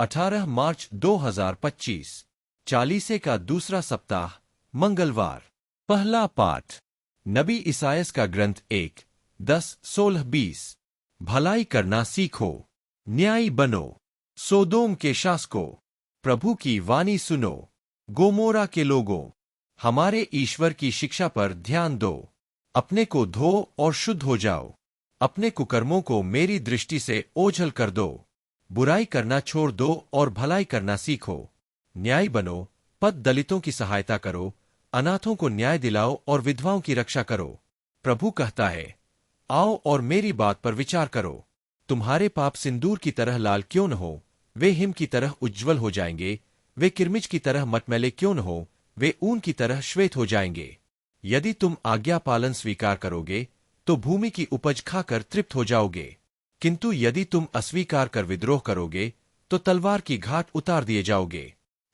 18 मार्च 2025, चालीसे का दूसरा सप्ताह, मंगलवार। पहला पाठ नबी इसायास का ग्रंथ 1, 10, 16, 20। भलाई करना सीखो, न्यायी बनो, सोदोम के शासकों, प्रभु की वाणी सुनो, गोमोरा के लोगों, हमारे ईश्वर की शिक्षा पर ध्यान दो। अपने को धो और शुद्ध हो जाओ, अपने कुकर्मों को मेरी दृष्टि से ओझल कर दो। बुराई करना छोड़ दो और भलाई करना सीखो। न्यायी बनो, पद दलितों की सहायता करो, अनाथों को न्याय दिलाओ और विधवाओं की रक्षा करो। प्रभु कहता है, आओ और मेरी बात पर विचार करो। तुम्हारे पाप सिंदूर की तरह लाल क्यों न हो, वे हिम की तरह उज्ज्वल हो जाएंगे। वे किरमिज की तरह मटमैले क्यों न हो, वे ऊन की तरह श्वेत हो जाएंगे। यदि तुम आज्ञा पालन स्वीकार करोगे तो भूमि की उपज खाकर तृप्त हो जाओगे। किंतु यदि तुम अस्वीकार कर विद्रोह करोगे तो तलवार की घाट उतार दिए जाओगे।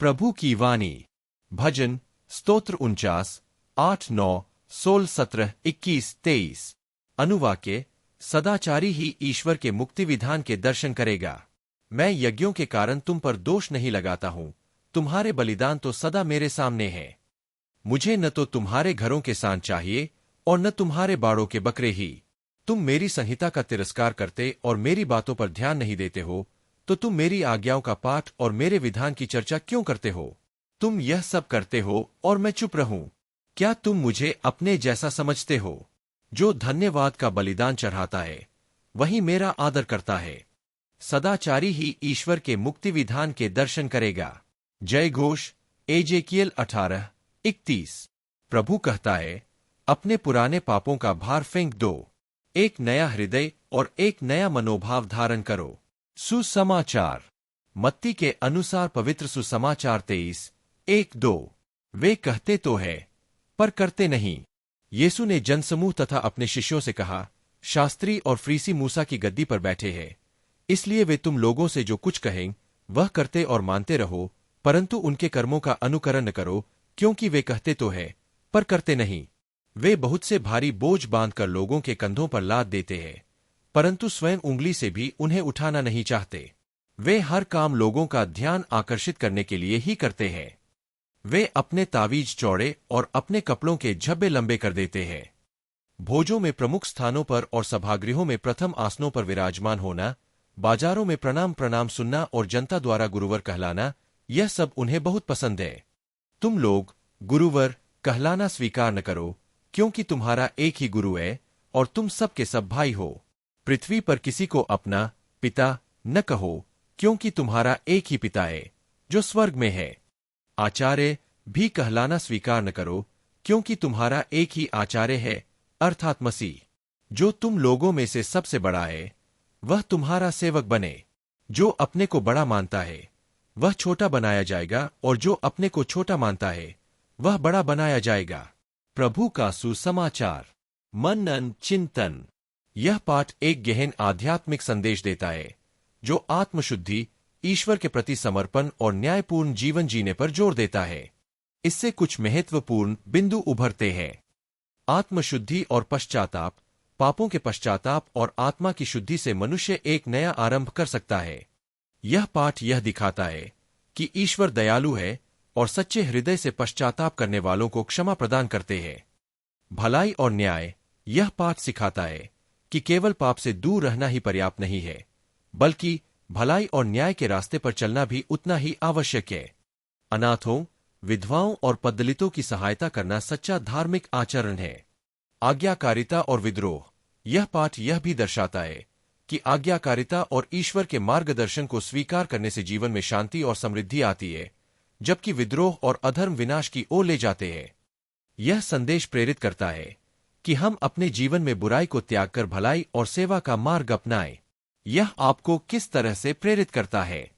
प्रभु की वाणी। भजन स्तोत्र 49, 8, 9, 16, 17, 21, 23। अनुवाक्य सदाचारी ही ईश्वर के मुक्ति विधान के दर्शन करेगा। मैं यज्ञों के कारण तुम पर दोष नहीं लगाता हूं, तुम्हारे बलिदान तो सदा मेरे सामने हैं। मुझे न तो तुम्हारे घरों के सांड चाहिए और न तुम्हारे बाड़ों के बकरे ही। तुम मेरी संहिता का तिरस्कार करते और मेरी बातों पर ध्यान नहीं देते हो, तो तुम मेरी आज्ञाओं का पाठ और मेरे विधान की चर्चा क्यों करते हो? तुम यह सब करते हो और मैं चुप रहूं। क्या तुम मुझे अपने जैसा समझते हो? जो धन्यवाद का बलिदान चढ़ाता है वही मेरा आदर करता है। सदाचारी ही ईश्वर के मुक्ति विधान के दर्शन करेगा। जय घोष। एजेकियल 18, 31। प्रभु कहता है, अपने पुराने पापों का भार फेंक दो, एक नया हृदय और एक नया मनोभाव धारण करो। सुसमाचार। मत्ती के अनुसार पवित्र सुसमाचार 23, 1, 2। वे कहते तो है पर करते नहीं। यीशु ने जनसमूह तथा अपने शिष्यों से कहा, शास्त्री और फरीसी मूसा की गद्दी पर बैठे हैं, इसलिए वे तुम लोगों से जो कुछ कहें वह करते और मानते रहो, परंतु उनके कर्मों का अनुकरण न करो, क्योंकि वे कहते तो है पर करते नहीं। वे बहुत से भारी बोझ बांधकर लोगों के कंधों पर लाद देते हैं, परंतु स्वयं उंगली से भी उन्हें उठाना नहीं चाहते। वे हर काम लोगों का ध्यान आकर्षित करने के लिए ही करते हैं। वे अपने तावीज चौड़े और अपने कपड़ों के झब्बे लंबे कर देते हैं। भोजों में प्रमुख स्थानों पर और सभागृहों में प्रथम आसनों पर विराजमान होना, बाजारों में प्रणाम प्रणाम सुनना और जनता द्वारा गुरुवर कहलाना, यह सब उन्हें बहुत पसंद है। तुम लोग गुरुवर कहलाना स्वीकार न करो, क्योंकि तुम्हारा एक ही गुरु है और तुम सब के सब भाई हो। पृथ्वी पर किसी को अपना पिता न कहो, क्योंकि तुम्हारा एक ही पिता है जो स्वर्ग में है। आचार्य भी कहलाना स्वीकार न करो, क्योंकि तुम्हारा एक ही आचार्य है, अर्थात मसीह। जो तुम लोगों में से सबसे बड़ा है वह तुम्हारा सेवक बने। जो अपने को बड़ा मानता है वह छोटा बनाया जाएगा, और जो अपने को छोटा मानता है वह बड़ा बनाया जाएगा। प्रभु का सुसमाचार। मनन चिंतन। यह पाठ एक गहन आध्यात्मिक संदेश देता है जो आत्मशुद्धि, ईश्वर के प्रति समर्पण और न्यायपूर्ण जीवन जीने पर जोर देता है। इससे कुछ महत्वपूर्ण बिंदु उभरते हैं। आत्मशुद्धि और पश्चाताप। पापों के पश्चाताप और आत्मा की शुद्धि से मनुष्य एक नया आरंभ कर सकता है। यह पाठ यह दिखाता है कि ईश्वर दयालु है और सच्चे हृदय से पश्चाताप करने वालों को क्षमा प्रदान करते हैं। भलाई और न्याय। यह पाठ सिखाता है कि केवल पाप से दूर रहना ही पर्याप्त नहीं है, बल्कि भलाई और न्याय के रास्ते पर चलना भी उतना ही आवश्यक है। अनाथों, विधवाओं और पददलितों की सहायता करना सच्चा धार्मिक आचरण है। आज्ञाकारिता और विद्रोह। यह पाठ यह भी दर्शाता है कि आज्ञाकारिता और ईश्वर के मार्गदर्शन को स्वीकार करने से जीवन में शांति और समृद्धि आती है, जबकि विद्रोह और अधर्म विनाश की ओर ले जाते हैं। यह संदेश प्रेरित करता है कि हम अपने जीवन में बुराई को त्याग कर भलाई और सेवा का मार्ग अपनाएं। यह आपको किस तरह से प्रेरित करता है?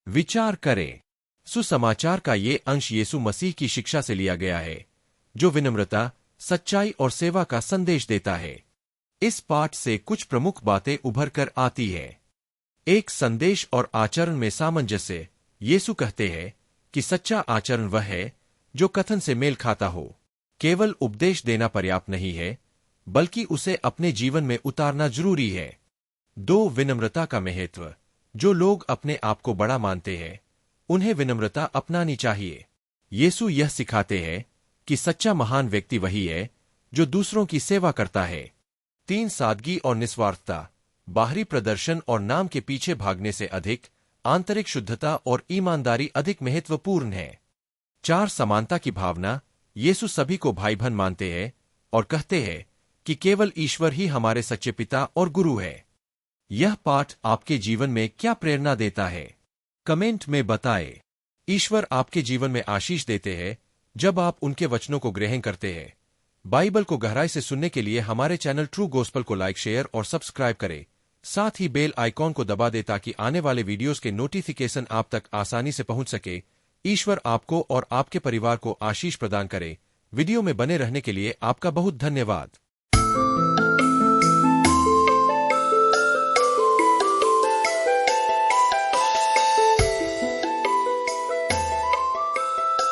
विचार करें। सुसमाचार का ये अंश यीशु मसीह की शिक्षा से लिया गया है, जो विनम्रता, सच्चाई और सेवा का संदेश देता है। इस पाठ से कुछ प्रमुख बातें उभर कर आती है। एक, संदेश और आचरण में सामंजस्य। यीशु कहते हैं कि सच्चा आचरण वह है जो कथन से मेल खाता हो। केवल उपदेश देना पर्याप्त नहीं है, बल्कि उसे अपने जीवन में उतारना जरूरी है। 2, विनम्रता का महत्व। जो लोग अपने आप को बड़ा मानते हैं उन्हें विनम्रता अपनानी चाहिए। यीशु यह सिखाते हैं कि सच्चा महान व्यक्ति वही है जो दूसरों की सेवा करता है। 3 सादगी और निस्वार्थता, बाहरी प्रदर्शन और नाम के पीछे भागने से अधिक आंतरिक शुद्धता और ईमानदारी अधिक महत्वपूर्ण है। 4 समानता की भावना, यीशु सभी को भाई बहन मानते हैं और कहते हैं कि केवल ईश्वर ही हमारे सच्चे पिता और गुरु है। यह पाठ आपके जीवन में क्या प्रेरणा देता है? कमेंट में बताएं। ईश्वर आपके जीवन में आशीष देते हैं जब आप उनके वचनों को ग्रहण करते हैं। बाइबल को गहराई से सुनने के लिए हमारे चैनल ट्रू गॉस्पेल को लाइक, शेयर और सब्सक्राइब करें। साथ ही बेल आइकॉन को दबा दें ताकि आने वाले वीडियोस के नोटिफिकेशन आप तक आसानी से पहुंच सके। ईश्वर आपको और आपके परिवार को आशीष प्रदान करे। वीडियो में बने रहने के लिए आपका बहुत धन्यवाद।